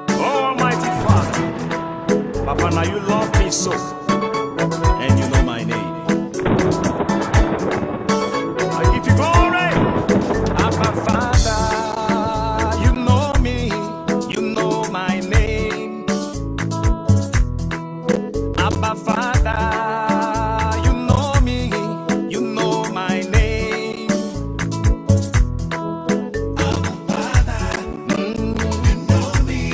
Almighty Father, Papa, now you love me so, and you know my name. I give you glory. Abba Father, you know me, you know my name. Abba Father, you know me, you know my name. Abba Father, you know me,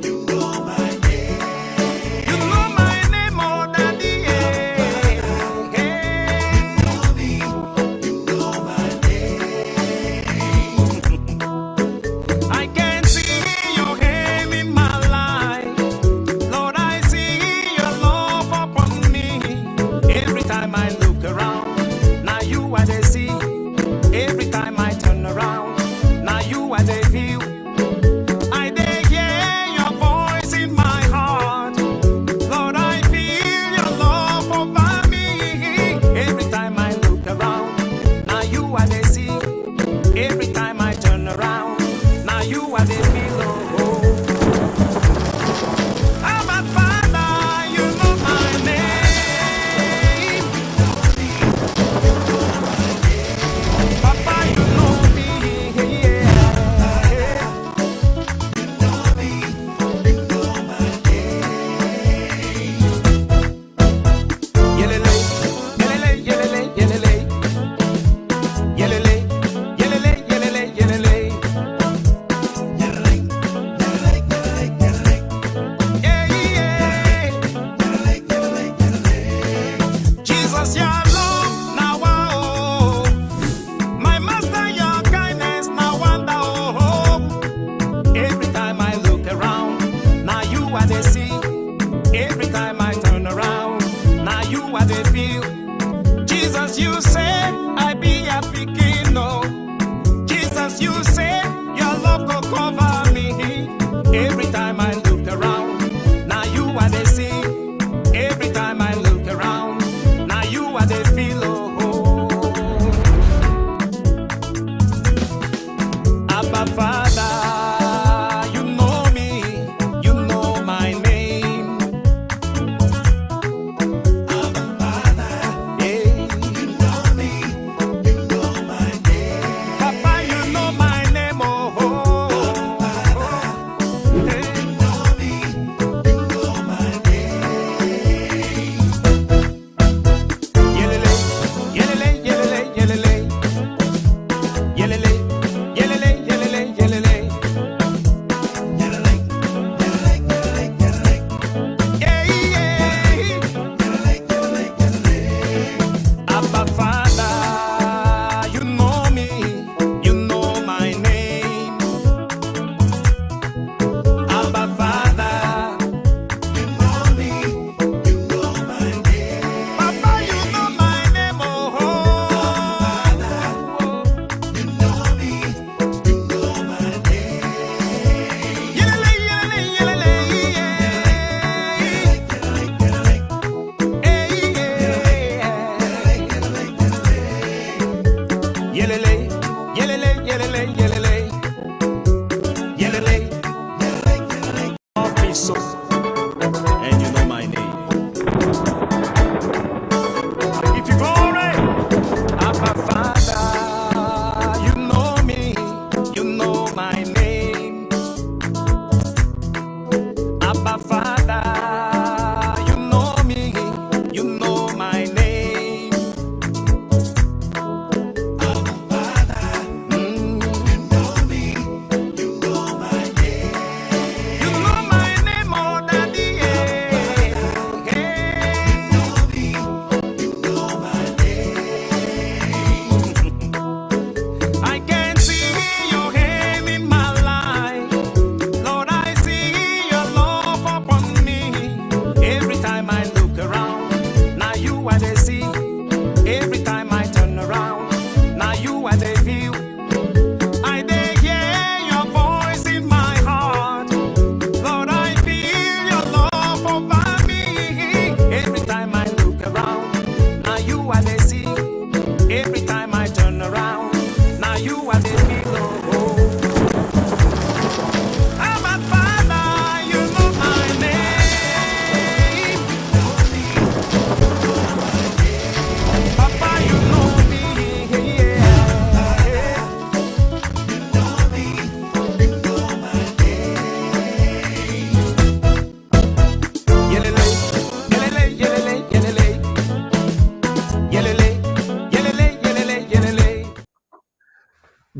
you know my name. You know my name, oh Daddy. Hey, hey. You know me, you know my name. I can see your hand in my life. Lord, I see your love upon me. Every time I look around, now you are the see. Every time I turn around, now you are the view. I dey hear your voice in my heart. Lord, I feel your love over me. Every time I look around, now you are the see. Every time I turn around, now you are the below. Abba Father, you know my name. Papa, you know me. Yeah. Yelele, yelele, yelele, yelele. Yelele, yelele, yelele, yelele. Yeah, yeah. Jesus, your love, now oh. My master, your kindness, now wonder oh. Every time I look around, now you are the sea. Every time I turn around, now you are the feel. Jesus, you said I be a picking, no. Jesus, you said your love go cover me. Every time I look around, now you are the sea. Every time I look around, now you are the pillow. Abba Father, you know me, you know my name. Abba Father, yeah. You know me, you know my name. Papa, you know my name, oh. Abba Father, hey. You know me, you know my name. Yelele, yelele, yelele, yelele. Yelele, yelele, yelele, yelele. Yeah, yeah. Abba Father, you know me, you know my name. Abba Father, you know me, you know my name. Papa, you know my name, oh. Abba Father, you know me, you know my name. Yelele, yelele, yelele, yeah. Yelele, yelele, yelele, yelele. Yelele, love me so,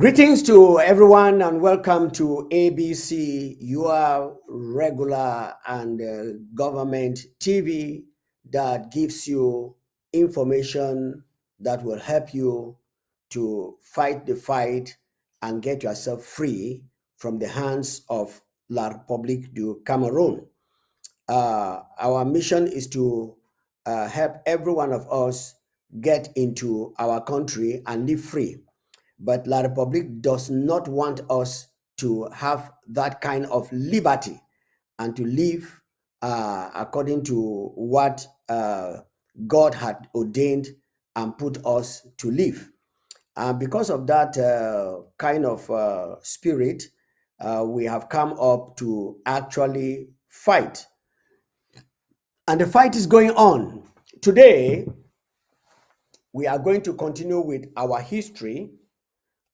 Greetings to everyone and welcome to ABC, your regular and government TV that gives you information that will help you to fight the fight and get yourself free from the hands of La République du Cameroon. Our mission is to help every one of us get into our country and live free. But La Republic does not want us to have that kind of liberty and to live according to what God had ordained and put us to live. Because of that kind of spirit, we have come up to actually fight. And the fight is going on. Today, we are going to continue with our history.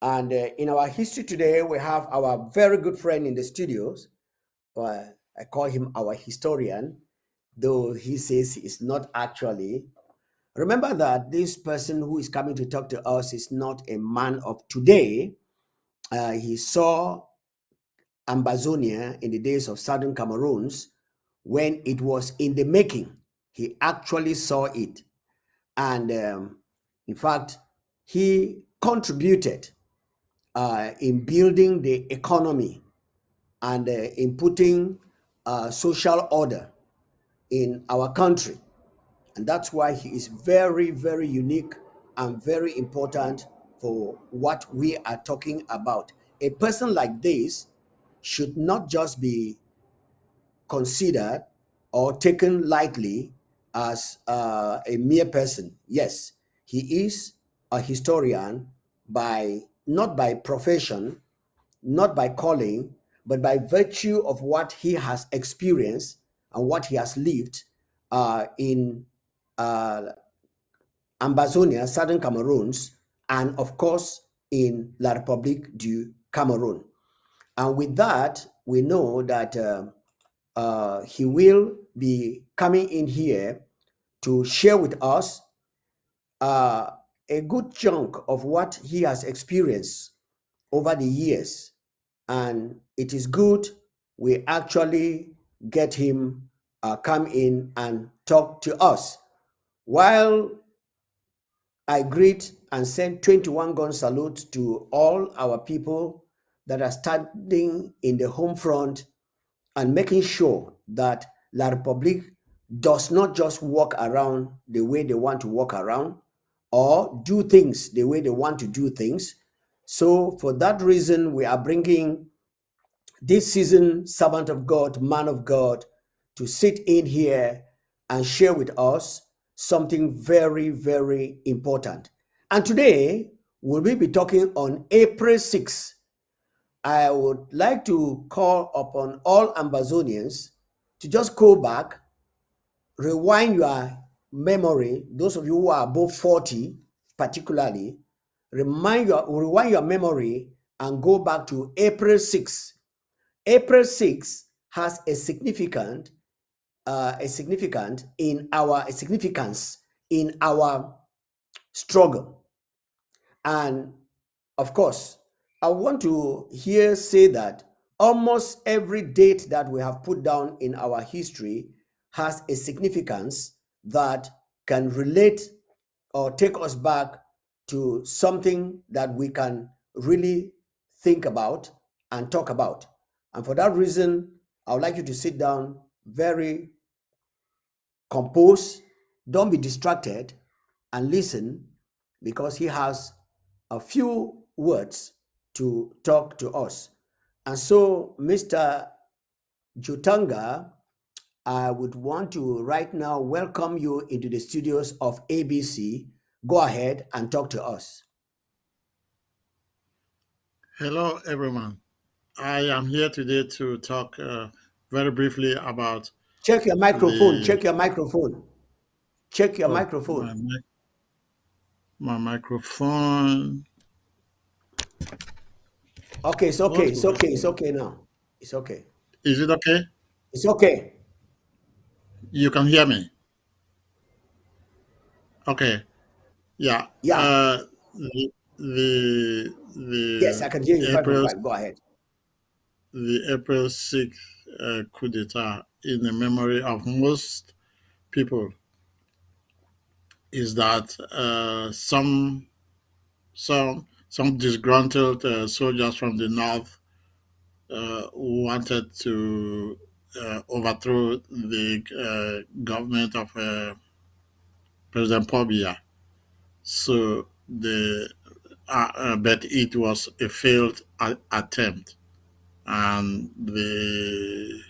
And in our history today, we have our very good friend in the studios. I call him our historian, though he says he's not actually. Remember that this person who is coming to talk to us is not a man of today. He saw Ambazonia in the days of Southern Cameroons when it was in the making. He actually saw it. And in fact, he contributed in building the economy and in putting social order in our country. And that's why he is very, very unique and very important for what we are talking about. A person like this should not just be considered or taken lightly as a mere person. Yes, he is a historian by not by profession, not by calling, but by virtue of what he has experienced and what he has lived in uh, Ambazonia, Southern Cameroons, and of course in La République du Cameroon. And with that, we know that he will be coming in here to share with us a good chunk of what he has experienced over the years. And it is good we actually get him come in and talk to us. While I greet and send 21 gun salute to all our people that are standing in the home front and making sure that La Republique does not just walk around the way they want to walk around or do things the way they want to do things. So for that reason, we are bringing this seasoned servant of God, man of God, to sit in here and share with us something very, very important. And today, we'll be talking on April 6th. I would like to call upon all Ambazonians to just go back, rewind your memory, those of you who are above 40 particularly, rewind your memory and go back to April 6th. April 6th has a significance in our struggle. And of course, I want to here say that almost every date that we have put down in our history has a significance that can relate or take us back to something that we can really think about and talk about. And for that reason, I would like you to sit down very composed, don't be distracted, and listen because he has a few words to talk to us. And so, Mr. Jotanga, I would want to right now welcome you into the studios of ABC. Go ahead and talk to us. Hello, everyone. I am here today to talk very briefly about Check your microphone. the Check your microphone. Check your oh microphone. my microphone. Okay, it's okay. What It's will okay. happen? It's okay now. It's okay. Is it okay? It's okay. You can hear me. Okay. Yeah. Yeah. The Yes, I the can hear you fine from April fine. Go ahead. the April 6th coup d'état in the memory of most people is that some disgruntled soldiers from the north wanted to overthrow the government of President Paul Biya. So but it was a failed attempt, and the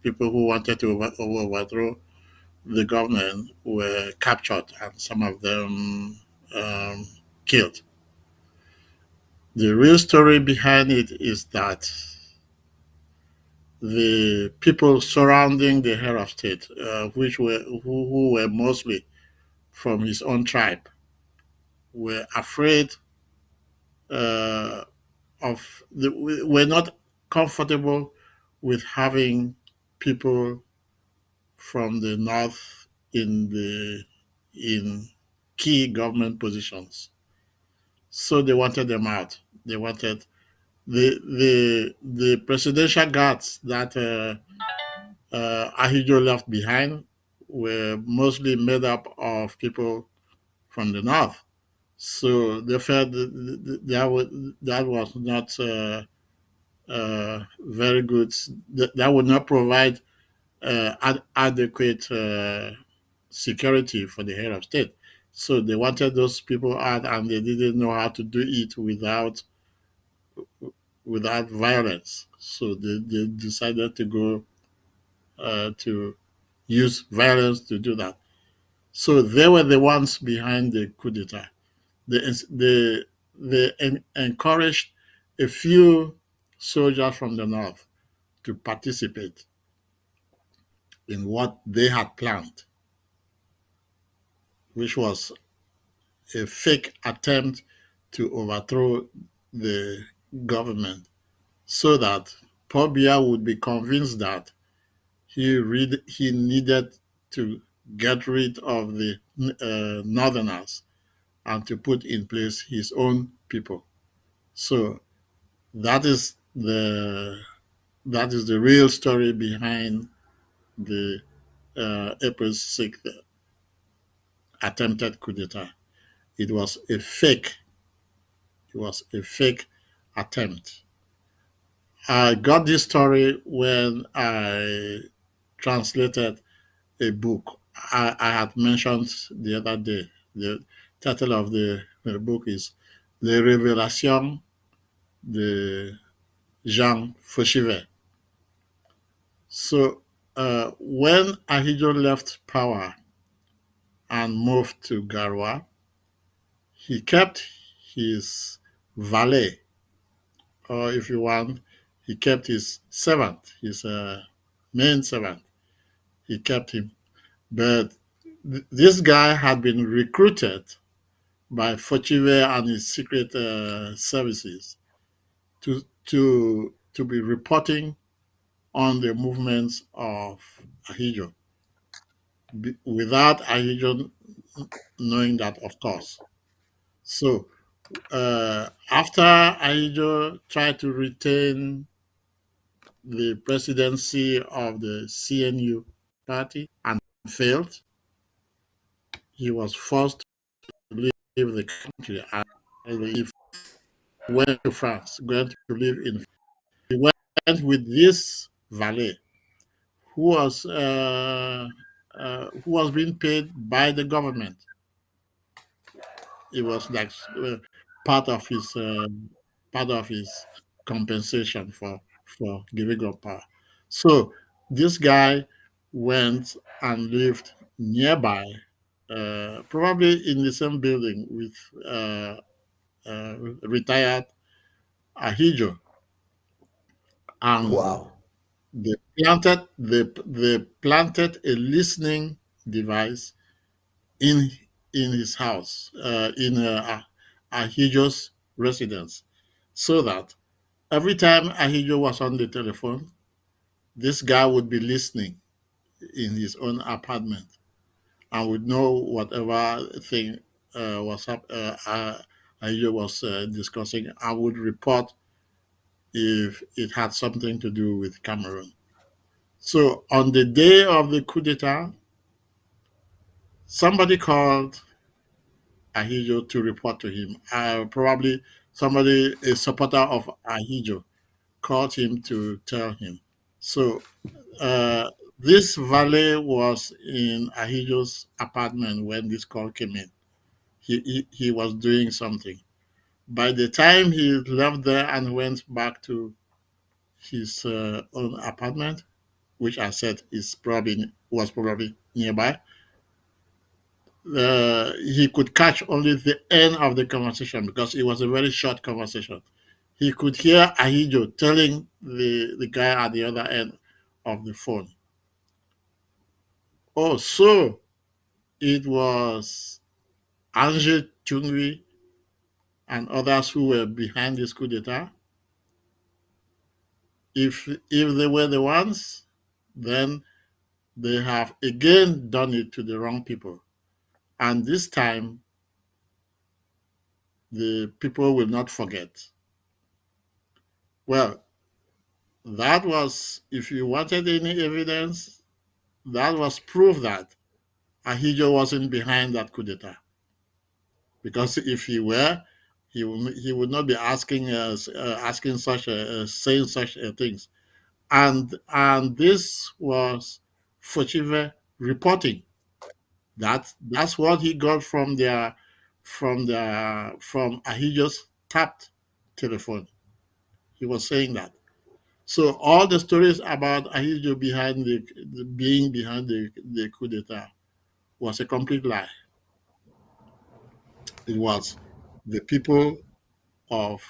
people who wanted to overthrow the government were captured, and some of them um, killed. The real story behind it is that the people surrounding the head of state, who were mostly from his own tribe, were afraid uh, were not comfortable with having people from the north in key government positions. So they wanted them out. They wanted the presidential guards that Ahidjo left behind were mostly made up of people from the north. So they felt that was not very good. That would not provide adequate security for the head of state. So they wanted those people out, and they didn't know how to do it without violence. So they decided to go to use violence to do that. So they were the ones behind the coup d'état. They encouraged a few soldiers from the north to participate in what they had planned, which was a fake attempt to overthrow the government so that Paul Biya would be convinced that he needed to get rid of the northerners and to put in place his own people. So that is the that is the real story behind the April 6th attempted coup d'etat. It was a fake. It was a fake attempt. I got this story when I translated a book I had mentioned the other day. The title of the book is Les Révélations de Jean Fauchivet. So when Ahidjo left power and moved to Garwa, he kept his valet, or if you want, he kept his servant, his main servant. He kept him. But this guy had been recruited by Fauchivet and his secret services to be reporting on the movements of Ahidjo, without Ahidjo knowing that, of course. So after Ahidjo tried to retain the presidency of the CNU party and failed, he was forced to leave the country and he went to France, going to live in. He went with this valet who was being paid by the government. It was like part of his part of his compensation for giving up power. So this guy went and lived nearby, probably in the same building with retired Ahidjo, and Wow. they planted a listening device in in his house, in Ahidjo's residence, so that every time Ahidjo was on the telephone, this guy would be listening in his own apartment and would know whatever thing was Ahijo was discussing, I would report if it had something to do with Cameroon. So on the day of the coup d'etat, somebody called Ahijo to report to him. Probably somebody, a supporter of Ahijo, called him to tell him. So uh, this valet was in Ahijo's apartment when this call came in. He was doing something. By the time he left there and went back to his own apartment, which I said is probably was probably nearby, he could catch only the end of the conversation because it was a very short conversation. He could hear Ahijo telling the guy at the other end of the phone, "Oh, so it was Ange Chungwi and others who were behind this coup d'etat. If they were the ones, then they have again done it to the wrong people. And this time, the people will not forget." Well, that was, if you wanted any evidence, that was proof that Ahijo wasn't behind that coup d'etat. Because if he were, he would not be asking asking such saying such things. And this was Fochive reporting. That's what he got from Ahijo's tapped telephone. He was saying that. So all the stories about Ahijo behind being behind the coup d'etat was a complete lie. It was the people of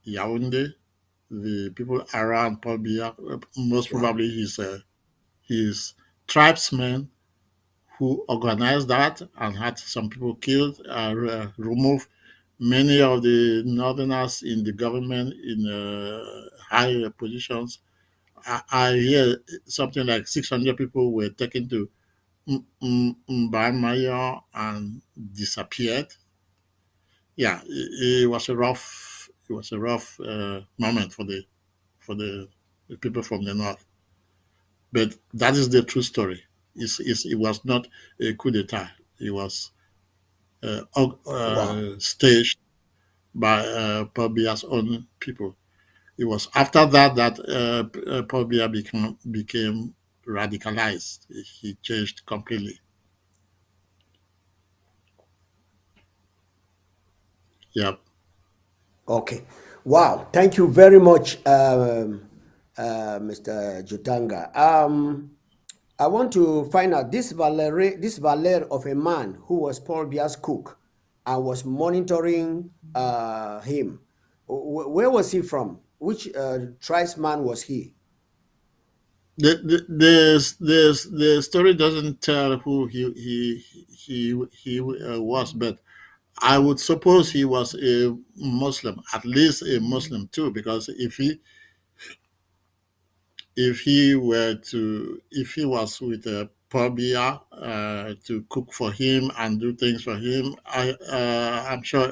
Yaoundé, the people around Paul Biya, most Wow. probably his tribesmen who organized that and had some people killed, removed many of the northerners in the government in high positions. I hear something like 600 people were taken to Mbamayo and disappeared. Yeah, it was a rough moment the people from the north. But that is the true story. It was not a coup d'etat. It was Wow. staged by Paul Biya's own people. It was after that that Paul Biya became radicalized. He changed completely. Yep. Okay. Wow. Thank you very much, Mr. Jotanga. I want to find out this Valer of a man who was Paul Bia's cook and was monitoring him. Where was he from? Which tribesman was he? The story doesn't tell who he was, but I would suppose he was a Muslim, at least a Muslim too, because if he was with a Pobia to cook for him and do things for him, I'm sure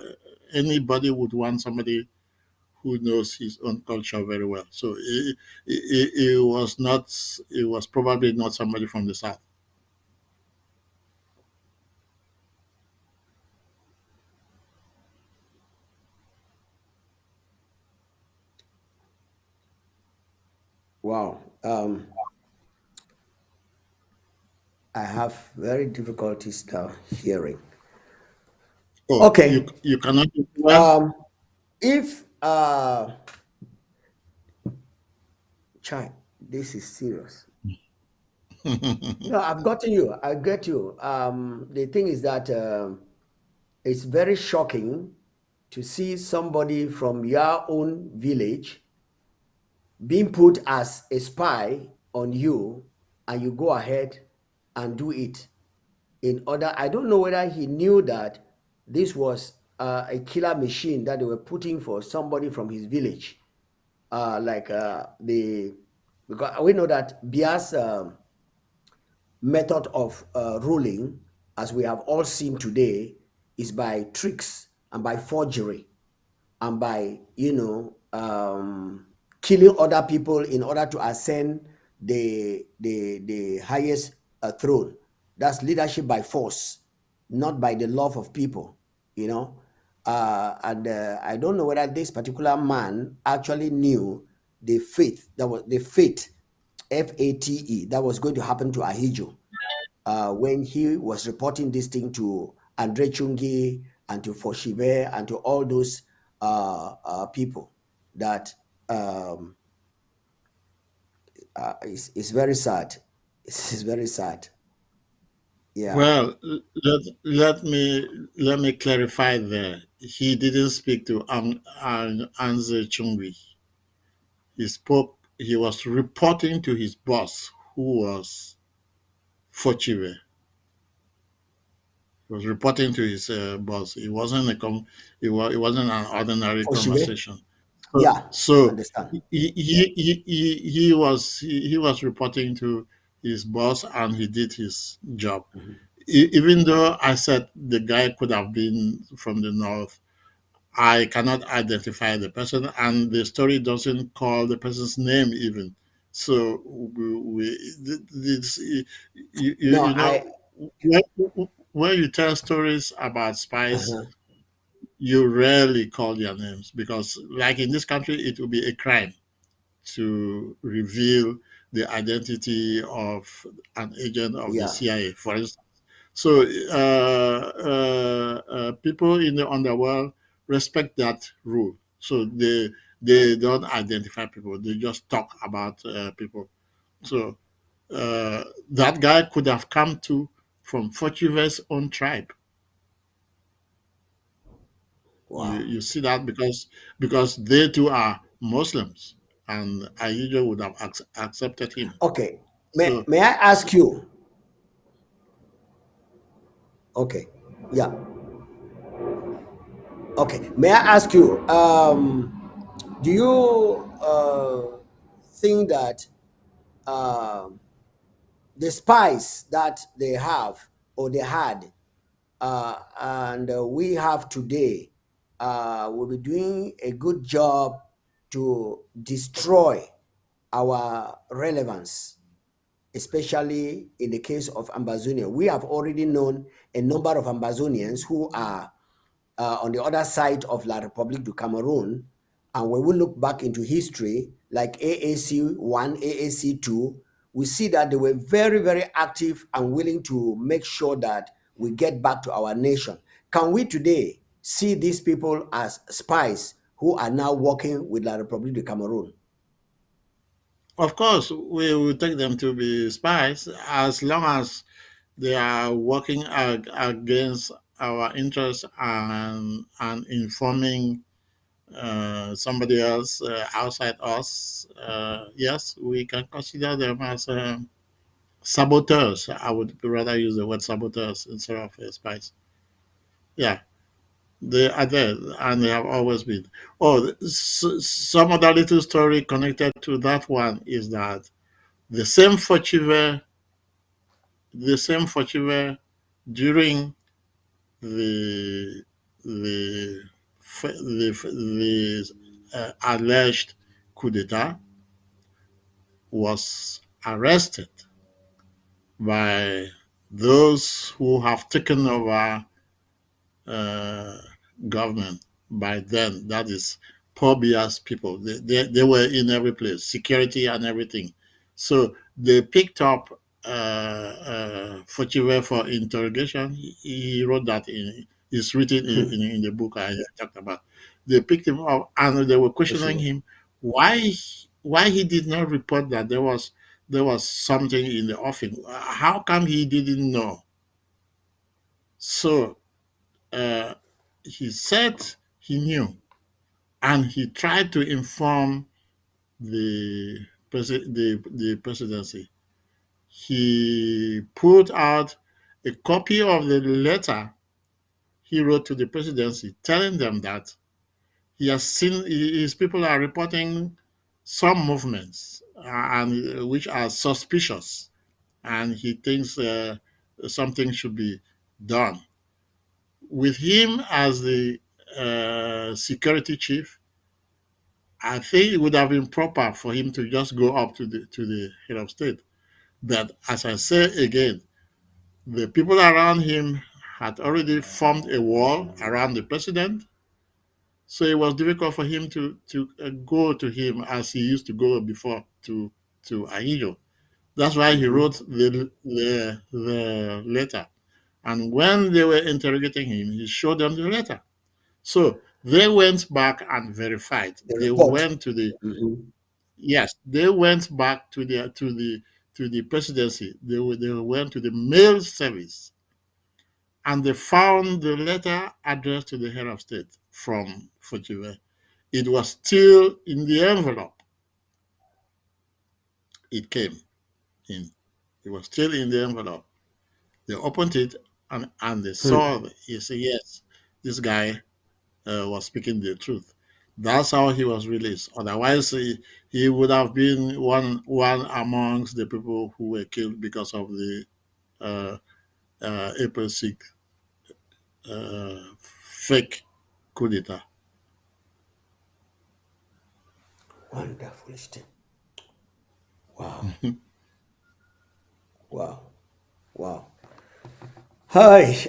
anybody would want somebody who knows his own culture very well. So it was probably not somebody from the south. Wow. I have very difficulties now hearing. Oh, Okay. you cannot do well. Um, if Chai, this is serious. No, I've gotten you. I get you. The thing is that it's very shocking to see somebody from your own village being put as a spy on you, and you go ahead and do it. In order, I don't know whether he knew that this was a killer machine that they were putting for somebody from his village. Like the Because we know that Bia's method of ruling, as we have all seen today, is by tricks and by forgery and by killing other people in order to ascend the highest throne. That's leadership by force, not by the love of people. You know, and I don't know whether this particular man actually knew the fate that was the fate, FATE, that was going to happen to Ahijo when he was reporting this thing to Andre Chungi and to Foshibe and to all those people. That um, is very sad. It's very sad. Yeah. Well, let me clarify there. He didn't speak to Anze Chungwi. He spoke. He was reporting to his boss, who was Fochiwe. He was reporting to his boss. It wasn't an ordinary Foshibe? conversation. So, Yeah. so Understand. he was reporting to his boss, and he did his job. Mhm. Even though I said the guy could have been from the north, I cannot identify the person, and the story doesn't call the person's name even. So this, No, you I. know, when, when you tell stories about spies, Uh-huh. you rarely call their names because, like in this country, it will be a crime to reveal the identity of an agent of the Yeah. CIA, for instance. So people in the underworld respect that rule. So they don't identify people; they just talk about people. So that guy could have come to from Fortuve's own tribe. Wow. You see that because they too are Muslims, and Ayijo would have accepted him. Okay. May So May I ask you? Okay. Yeah. Okay. May I ask you? Do you think that um, the spies that they have or they had and we have today will be doing a good job to destroy our relevance, especially in the case of Ambazonia? We have already known a number of Ambazonians who are on the other side of La République du Cameroon. And when we look back into history, like AAC 1, AAC 2, we see that they were very, very active and willing to make sure that we get back to our nation. Can we today see these people as spies who are now working with La République du Cameroon? of course we will take them to be spies as long as they are working against our interests and informing somebody else outside us. Yes, we can consider them as saboteurs. I would rather use the word saboteurs instead of spies. Yeah, they are there and they have always been. Oh, some other little story connected to that one is that the same Forchive, the same Forchive during the the alleged coup d'état was arrested by those who have taken over uh, government by then. That is poor Bia's people. They were in every place, security and everything. So they picked up Fochiwe for interrogation. He wrote that in, it's written in the book I talked about. They picked him up and they were questioning Sure. him why why he did not report that there was something in the offing. How come he didn't know? So uh, he said he knew, and he tried to inform the presidency. He put out a copy of the letter he wrote to the presidency, telling them that he has seen his people are reporting some movements and which are suspicious, and he thinks something should be done with him as the security chief, I think it would have been proper for him to just go up to the head of state. But as I say again, the people around him had already formed a wall around the president, so it was difficult for him to go to him as he used to go before to Ahijo. That's why he Mhm. wrote the letter. And when they were interrogating him, he showed them the letter. So they went back and verified. The They report. went to the Mhm. Yes, they went back to the presidency. They went to the mail service and they found the letter addressed to the head of state from Fujiwara. It was still in the envelope. It came in. It was still in the envelope. They opened it and they Hmm. saw. He said, "Yes, this guy was speaking the truth." That's how he was released. Otherwise, he would have been one amongst the people who were killed because of the uh, April 6th fake coup d'etat. Wonderful thing. Wow. Wow. Wow. Hi,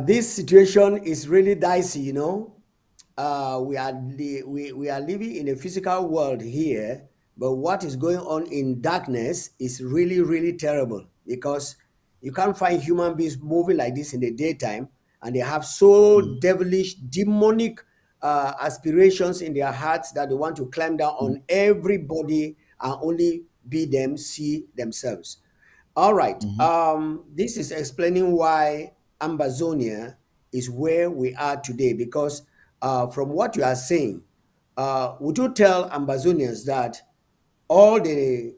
this situation is really dicey, you know. We are living in a physical world here, but what is going on in darkness is really, really terrible because you can't find human beings moving like this in the daytime, and they have so Mm, devilish, demonic aspirations in their hearts that they want to climb down mm, on everybody and only be them, see themselves. All right. mhm. This is explaining why Ambazonia is where we are today because from what you are saying, would you tell Ambazonians that all the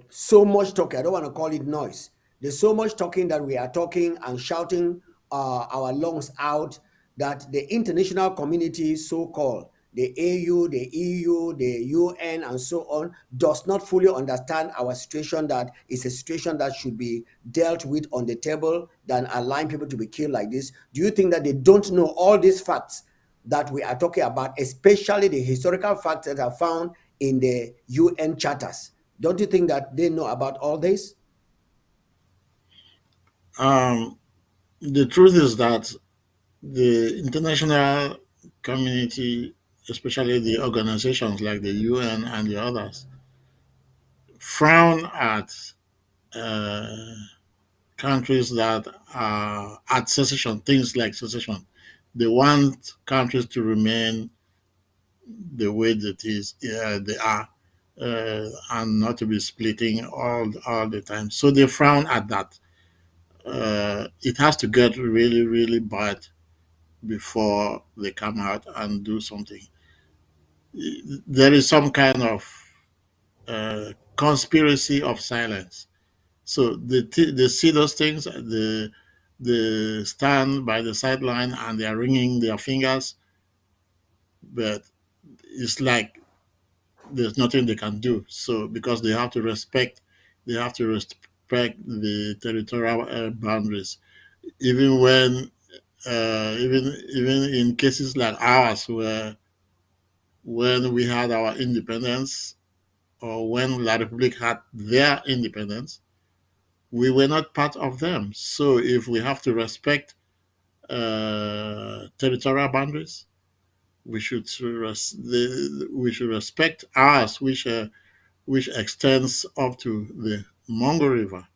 so much talking, I don't want to call it noise, there's so much talking that we are talking and shouting our lungs out that the international community, so called the AU, the EU, the UN, and so on, does not fully understand our situation, that is a situation that should be dealt with on the table than allowing people to be killed like this? Do you think that they don't know all these facts that we are talking about, especially the historical facts that are found in the UN charters? Don't you think that they know about all this? Um, the truth is that the international community, especially the organizations like the UN and the others, frown at uh, countries that are at secession, things like secession. They want countries to remain the way that is they are, and not to be splitting all the time. So they frown at that. It has to get really really bad before they come out and do something. There is some kind of conspiracy of silence. So they see those things, they stand by the sideline and they are wringing their fingers, but it's like there's nothing they can do. So because they have to respect the territorial boundaries, even when even in cases like ours, where when we had our independence or when La Republique had their independence, we were not part of them. So if we have to respect territorial boundaries, we should respect ours, which extends up to the Mongo River.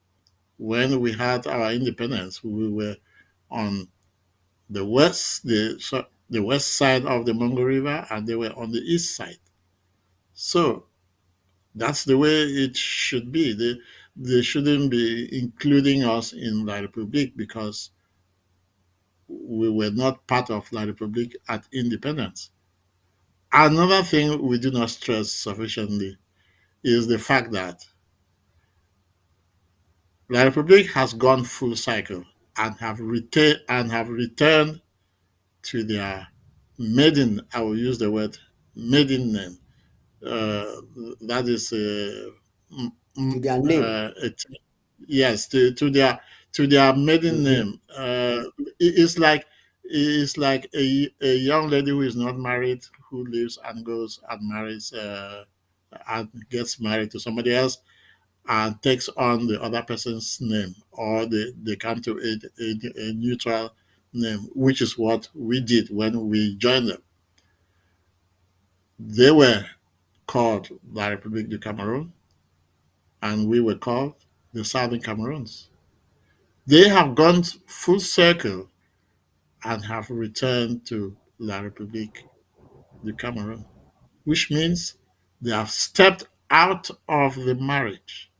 When we had our independence, we were on the west side of the Mongo River, and they were on the east side. So that's the way it should be. They shouldn't be including us in La Republique because we were not part of La Republique at independence. Another thing we do not stress sufficiently is the fact that La Republique has gone full cycle and have returned to their maiden, I will use the word maiden name. Uh, that is To their name. it, yes, to their maiden Mhm. name. It's like It's like a young lady who is not married, who lives and goes and marries and gets married to somebody else and takes on the other person's name, or they come to a neutral name, which is what we did when we joined them. They were called La République du Cameroon, and we were called the Southern Cameroons. They have gone full circle and have returned to La République du Cameroon, which means they have stepped out of the marriage.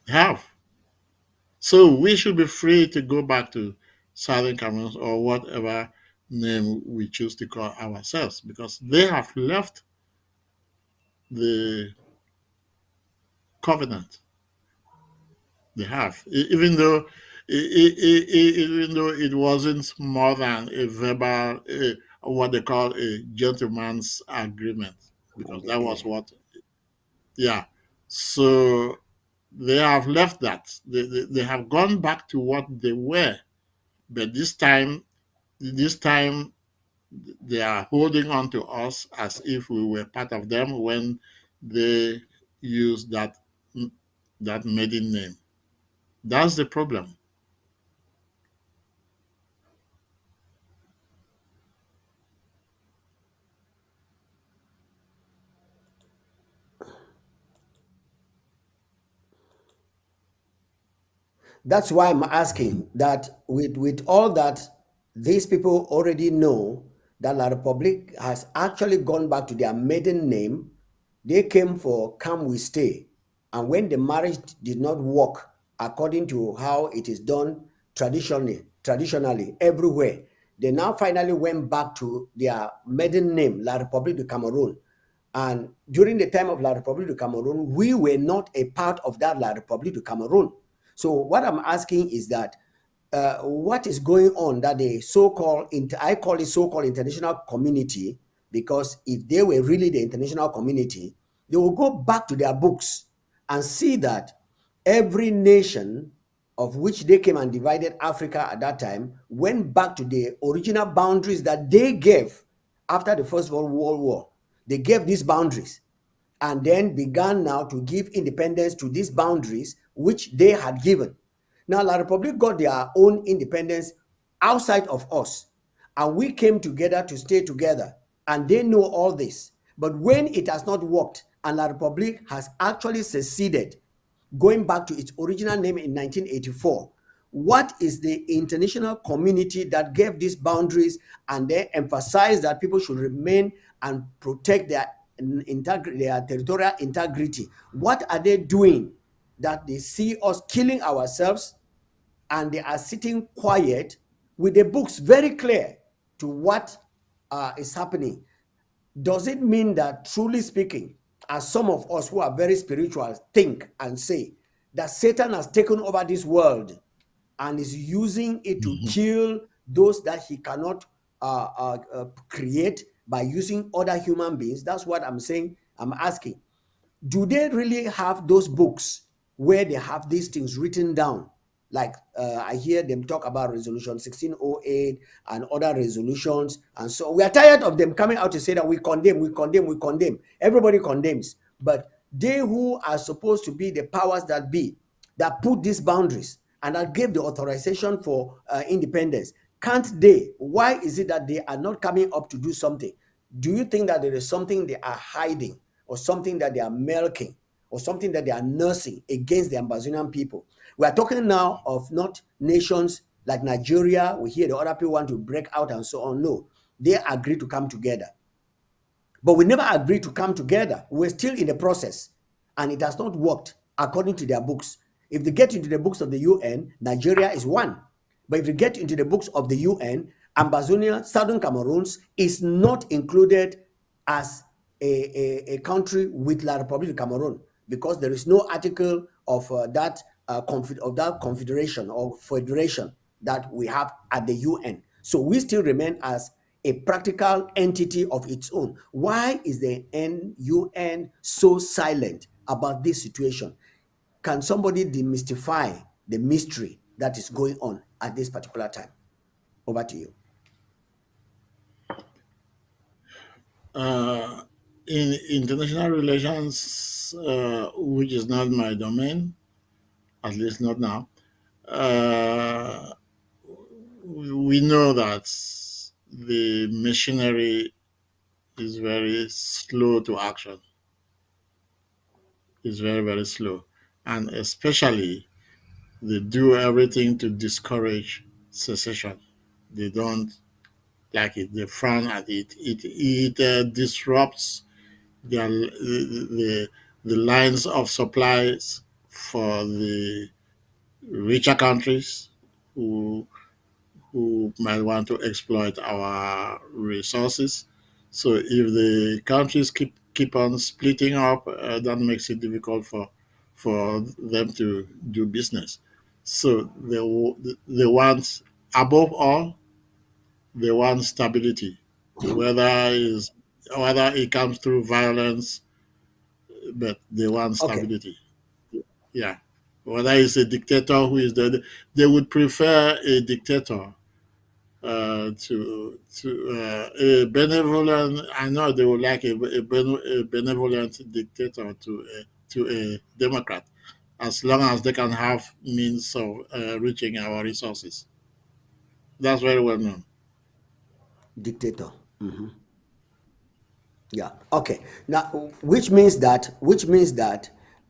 They have. So we should be free to go back to Southern Cameroon or whatever name we choose to call ourselves, because they have left the covenant. They have, even though it wasn't more than a verbal, what they call a gentleman's agreement, because that was what, yeah. So they have left that. They have gone back to what they were, but this time they are holding on to us as if we were part of them when they use that maiden name. That's the problem. That's why I'm asking that with all that, these people already know that La Republic has actually gone back to their maiden name. They came for come we stay. And when the marriage did not work according to how it is done traditionally everywhere, they now finally went back to their maiden name, La Republique de Cameroon. And during the time of La République du Cameroon, we were not a part of that La République du Cameroon. So what I'm asking is that what is going on that the so-called, I call it so-called international community, because if they were really the international community, they will go back to their books and see that every nation of which they came and divided Africa at that time went back to the original boundaries that they gave after the First World War. They gave these boundaries and then began now to give independence to these boundaries which they had given. Now, La Republic got their own independence outside of us, and we came together to stay together, and they know all this. But when it has not worked, and La Republic has actually seceded, going back to its original name in 1984, what is the international community that gave these boundaries and they emphasized that people should remain and protect their territorial integrity? What are they doing that they see us killing ourselves and they are sitting quiet with the books very clear to what is happening? Does it mean that, truly speaking, as some of us who are very spiritual think and say, that Satan has taken over this world and is using it to kill those that he cannot create by using other human beings? That's what I'm saying. I'm asking, do they really have those books where they have these things written down? Like I hear them talk about resolution 1608 and other resolutions. And so we are tired of them coming out to say that we condemn, we condemn, we condemn. Everybody condemns. But they who are supposed to be the powers that be, that put these boundaries and that gave the authorization for independence, can't they? Why is it that they are not coming up to do something? Do you think that there is something they are hiding, or something that they are milking, or something that they are nursing against the Ambazonian people? We are talking now of not nations like Nigeria. We hear the other people want to break out and so on. No, they agree to come together. But we never agreed to come together. We're still in the process, and it has not worked according to their books. If they get into the books of the UN, Nigeria is one. But if you get into the books of the UN, Ambazonia, Southern Cameroons is not included as a country with La Republique of Cameroon, because there is no article of that confederation or federation that we have at the UN. So we still remain as a practical entity of its own. Why is the UN so silent about this situation? Can somebody demystify the mystery that is going on at this particular time? Over to you. Uh, in international relations, which is not my domain, at least not now, uh, we know that the machinery is very slow to action. It's very, very slow. And especially, they do everything to discourage secession. They don't like it. They frown at it. It disrupts the lines of supplies for the richer countries who who might want to exploit our resources. So if the countries keep on splitting up, that makes it difficult for them to do business. So they want, above all, they want stability, whether is whether it comes through violence, but they want Okay. stability. Yeah, whether it's a dictator who is the, they would prefer a dictator a benevolent. I know they would like a benevolent dictator to a democrat, as long as they can have means of reaching our resources. That's very well known. Dictator. Mhm. Yeah. Okay. Now, which means that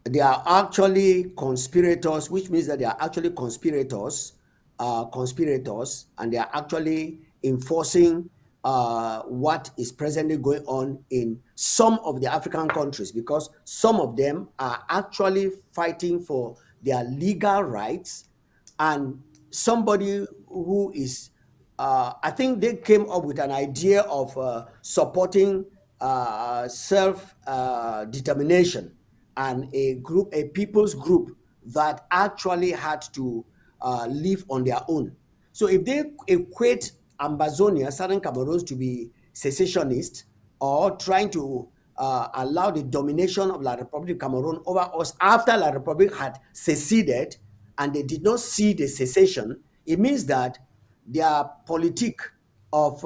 they are actually conspirators. Which means that they are actually conspirators, and they are actually enforcing what is presently going on in some of the African countries, because some of them are actually fighting for their legal rights, and somebody who is I think they came up with an idea of supporting self determination, and a people's group that actually had to live on their own. So if they equate Ambazonia, Southern Cameroon, to be secessionist, or trying to allow the domination of La Republic of Cameroon over us after La Republic had seceded, and they did not see the cessation, it means that their politic of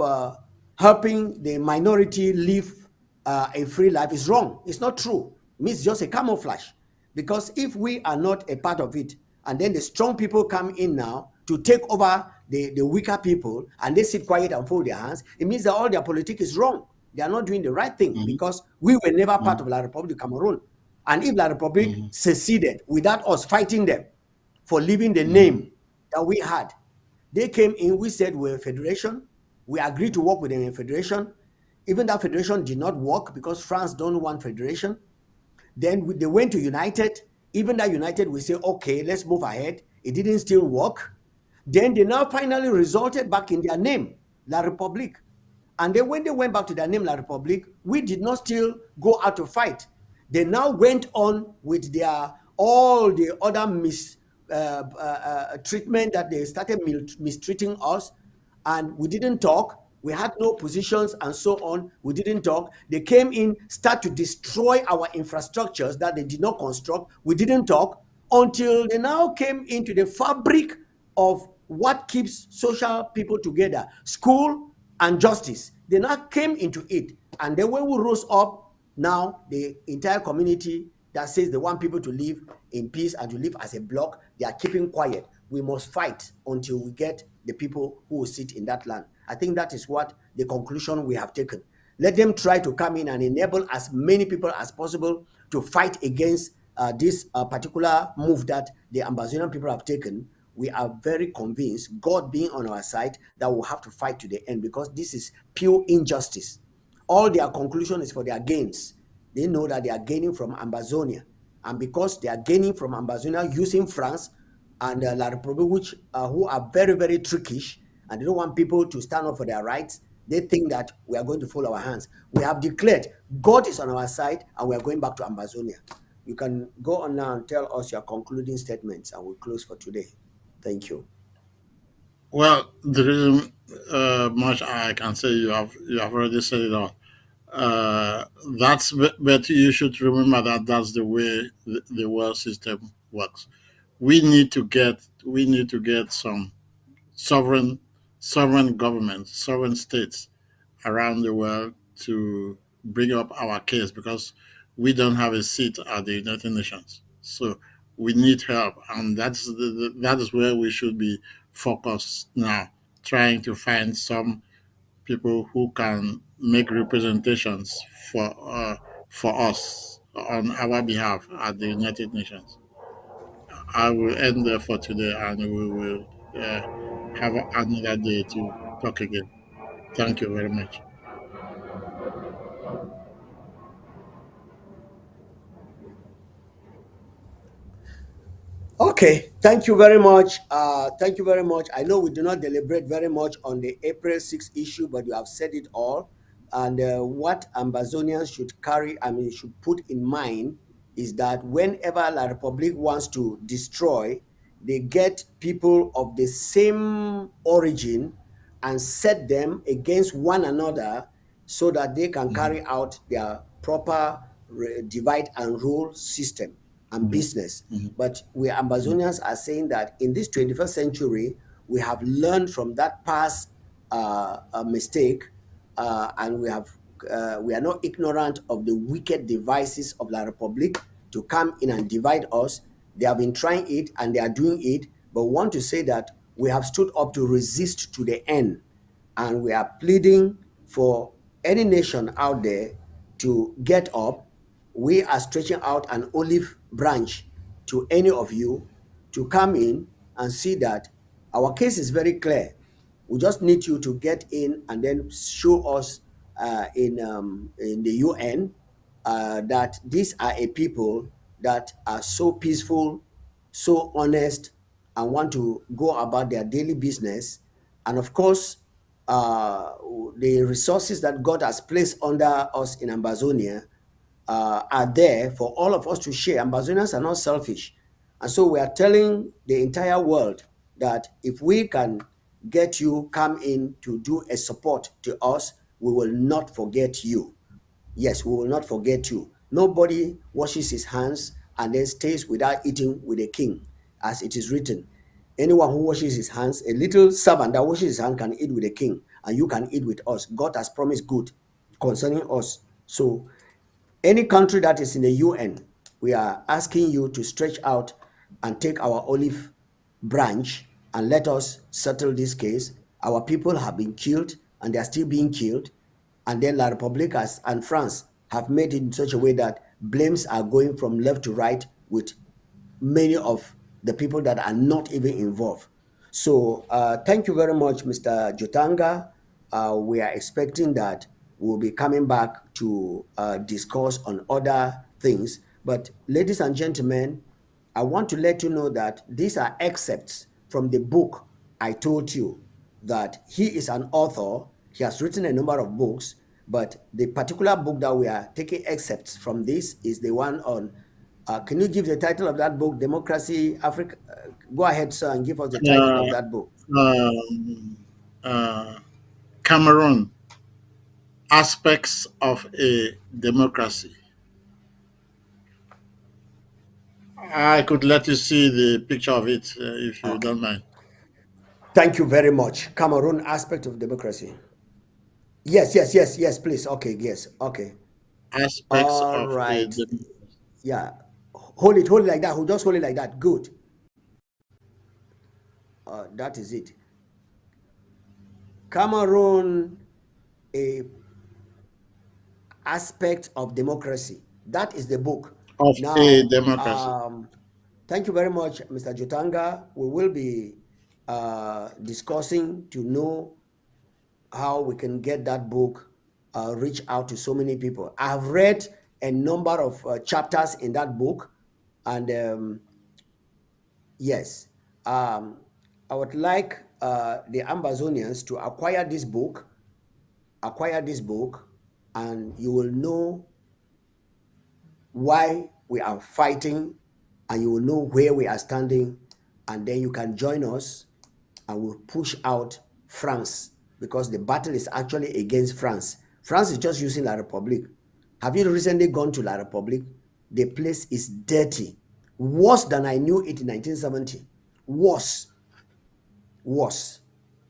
helping the minority live a free life is wrong. It's not true. It means just a camouflage. Because if we are not a part of it, and then the strong people come in now to take over the weaker people, and they sit quiet and fold their hands, it means that all their politic is wrong. They are not doing the right thing, Hmm. because we were never part Hmm. of La Republic of Cameroon. And if La Republic Hmm. seceded without us fighting them for leaving the Hmm. name that we had, they came in, we said we're a federation. We agreed to work with them in federation. Even that federation did not work because France don't want federation. Then they went to United. Even that United, we say, okay, let's move ahead. It didn't still work. Then they now finally resulted back in their name, La Republique. And then when they went back to their name, La Republique, we did not still go out to fight. They now went on with their all the other treatment that they started mistreating us, and we didn't talk. We had no positions and so on. We didn't talk. They came in, start to destroy our infrastructures that they did not construct. We didn't talk until they now came into the fabric of what keeps social people together: school and justice. They now came into it. And then when we rose up, now the entire community that says they want people to live in peace and to live as a block, they are keeping quiet. We must fight until we get the people who will sit in that land. I think that is what the conclusion we have taken. Let them try to come in and enable as many people as possible to fight against this particular move that the Ambazonian people have taken. We are very convinced, God being on our side, that we'll have to fight to the end, because this is pure injustice. All their conclusion is for their gains. They know that they are gaining from Ambazonia. And because they are gaining from Ambazonia using France and La Republique, which who are very, very trickish, and they don't want people to stand up for their rights, they think that we are going to fold our hands. We have declared God is on our side, and we are going back to Ambazonia. You can go on now and tell us your concluding statements, and we'll close for today. Thank you. Well, there isn't much I can say. You have already said it all. Uh, but you should remember that that's the way the world system works. We need to get some sovereign sovereign governments, sovereign states around the world to bring up our case because we don't have a seat at the United Nations. So we need help, and that is where we should be focused now, trying to find some people who can make representations for us on our behalf at the United Nations. I will end there for today, and we will uh, have another day to talk again. Thank you very much. Okay, thank you very much. Thank you very much. I know we do not deliberate very much on the April 6th issue, but you have said it all. And what Ambazonians should carry, I mean, should put in mind is that whenever La Republic wants to destroy, they get people of the same origin and set them against one another so that they can Mhm, carry out their proper divide and rule system and mhm, business. mhm, But we mhm, Ambazonians are saying that in this 21st century, we have learned from that past mistake, and we are not ignorant of the wicked devices of La Republic to come in and divide us. They have been trying it and they are doing it, but we want to say that we have stood up to resist to the end, and we are pleading for any nation out there to get up. We are stretching out an olive branch to any of you to come in and see that our case is very clear. We just need you to get in and then show us in the UN that these are a people that are so peaceful, so honest, and want to go about their daily business. And of course, uh, the resources that God has placed under us in Ambazonia are there for all of us to share. Ambazonians are not selfish. And so we are telling the entire world that if we can get you come in to do a support to us, we will not forget you. Yes, we will not forget you. Nobody washes his hands and then stays without eating with a king, as it is written. Anyone who washes his hands, a little servant that washes his hand can eat with a king, and you can eat with us. God has promised good concerning us. So any country that is in the UN, we are asking you to stretch out and take our olive branch and let us settle this case. Our people have been killed and they are still being killed. And then La République and France have made it in such a way that blames are going from left to right with many of the people that are not even involved. So thank you very much, Mr. Jotanga. We are expecting that we'll be coming back to discuss on other things. But ladies and gentlemen, I want to let you know that these are excerpts from the book I told you that he is an author. He has written a number of books, but the particular book that we are taking excerpts from this is the one on. Can you give the title of that book, Democracy Africa? Go ahead, sir, and give us the title Uh, of that book. um, uh, Cameroon, aspects of a democracy. I could let you see the picture of it if you Okay. don't mind. Thank you very much. Cameroon aspect of democracy. Yes, yes, yes, yes, please. Okay, yes, okay. Aspects All of a right. democracy. Yeah. Hold it like that. Just hold it like that. Good. That is it. Cameroon, a aspect of democracy. That is the book. Of a Now, democracy. thank you very much, Mr. Jotanga. We will be discussing to know how we can get that book reach out to so many people. I've read a number of chapters in that book, and yes, I would like the Ambazonians to acquire this book, and you will know why we are fighting, and you will know where we are standing, and then you can join us and we'll push out France, because the battle is actually against France. France is just using La Republique. Have you recently gone to La Republique? The place is dirty, worse than I knew it in 1970. Worse, worse.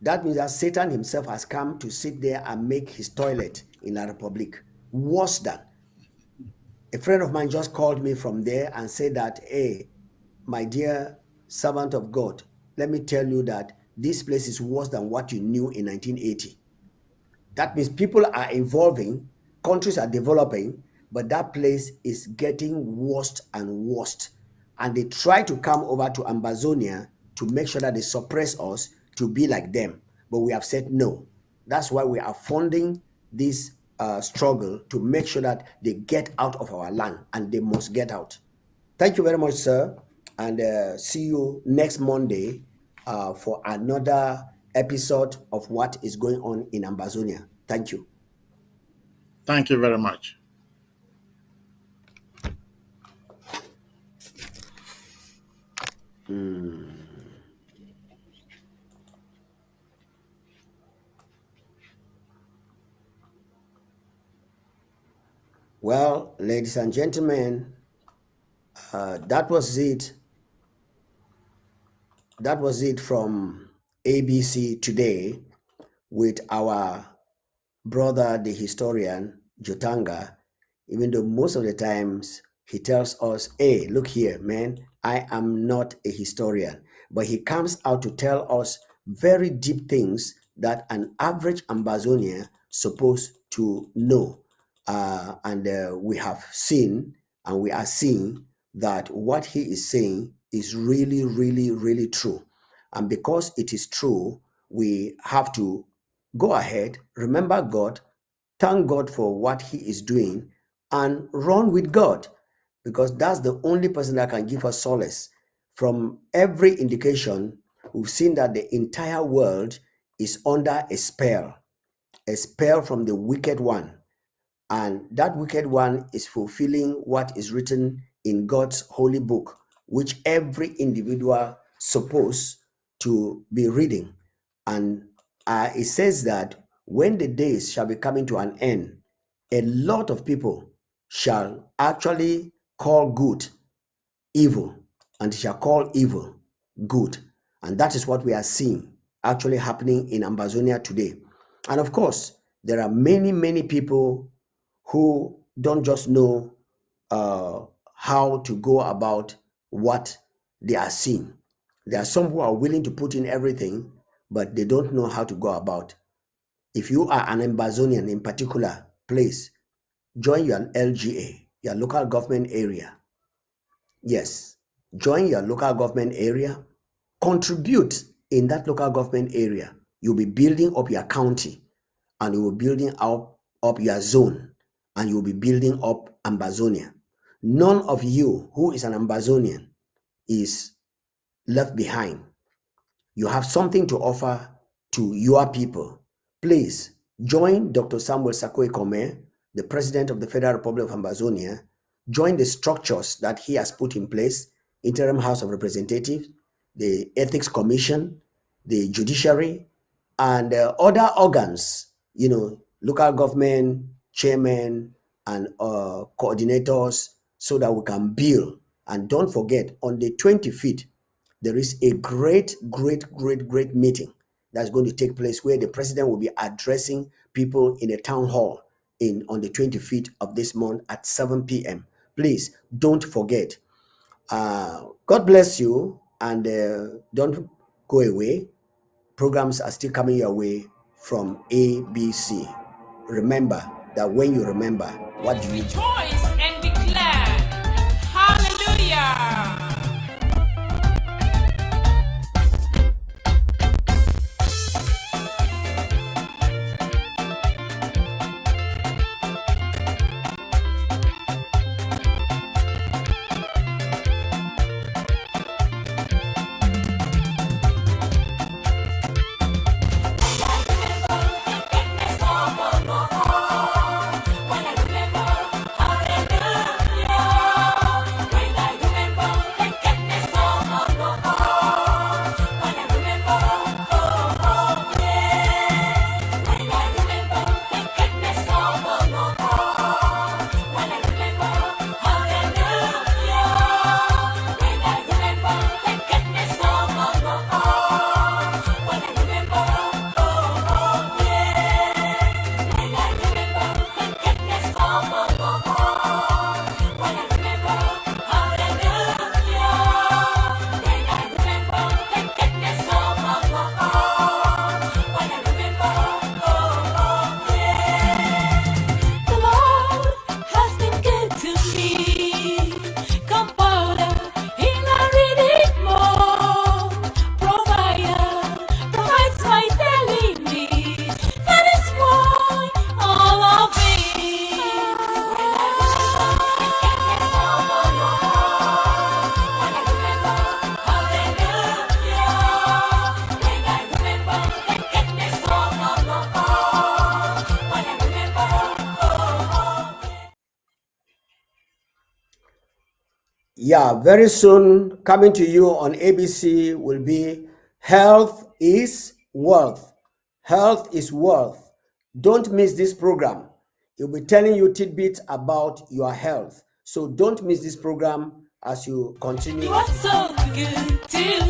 That means that Satan himself has come to sit there and make his toilet in La Republic. Worse than. A friend of mine just called me from there and said that, hey, my dear servant of God, let me tell you that this place is worse than what you knew in 1980. That means people are evolving, countries are developing, but that place is getting worse and worse. And they try to come over to Ambazonia to make sure that they suppress us to be like them. But we have said no. That's why we are funding this struggle to make sure that they get out of our land, and they must get out. Thank you very much, sir. And see you next Monday for another episode of what is going on in Ambazonia. Thank you. Thank you very much. Well, ladies and gentlemen, that was it. That was it from ABC today with our brother, the historian, Jotanga. Even though most of the times he tells us, hey, look here, man, I am not a historian. But he comes out to tell us very deep things that an average Ambazonia supposed to know. And we have seen and we are seeing that what he is saying is really, really, really true. And because it is true, we have to go ahead, remember God, thank God for what he is doing, and run with God, because that's the only person that can give us solace. From every indication, we've seen that the entire world is under a spell from the wicked one. And that wicked one is fulfilling what is written in God's holy book, which every individual supposed to be reading. And it says that when the days shall be coming to an end, a lot of people shall actually call good evil, and shall call evil good. And that is what we are seeing actually happening in Ambazonia today. And of course, there are many, many people who don't just know how to go about what they are seeing. There are some who are willing to put in everything, but they don't know how to go about. If you are an Ambazonian in particular place, join your LGA, your local government area. Yes, join your local government area, contribute in that local government area. You'll be building up your county, and you will be building up your zone, and you'll be building up Ambazonia. None of you who is an Ambazonian is left behind. You have something to offer to your people. Please join Dr. Samuel Sakwe Kome, the President of the Federal Republic of Ambazonia. Join the structures that he has put in place: Interim House of Representatives, the Ethics Commission, the Judiciary, and other organs, local government chairmen and coordinators, so that we can build. And don't forget, on the 25th, there is a great meeting that's going to take place, where the president will be addressing people in a town hall on the 25th of this month at 7 p.m. Please don't forget. God bless you, and don't go away. Programs are still coming your way from ABC. Remember that when you remember, what do you do? Rejoice and be glad. Hallelujah. Yeah, very soon coming to you on ABC will be Health is Wealth. Health is Wealth. Don't miss this program. It'll be telling you tidbits about your health. So don't miss this program as you continue. You are so good to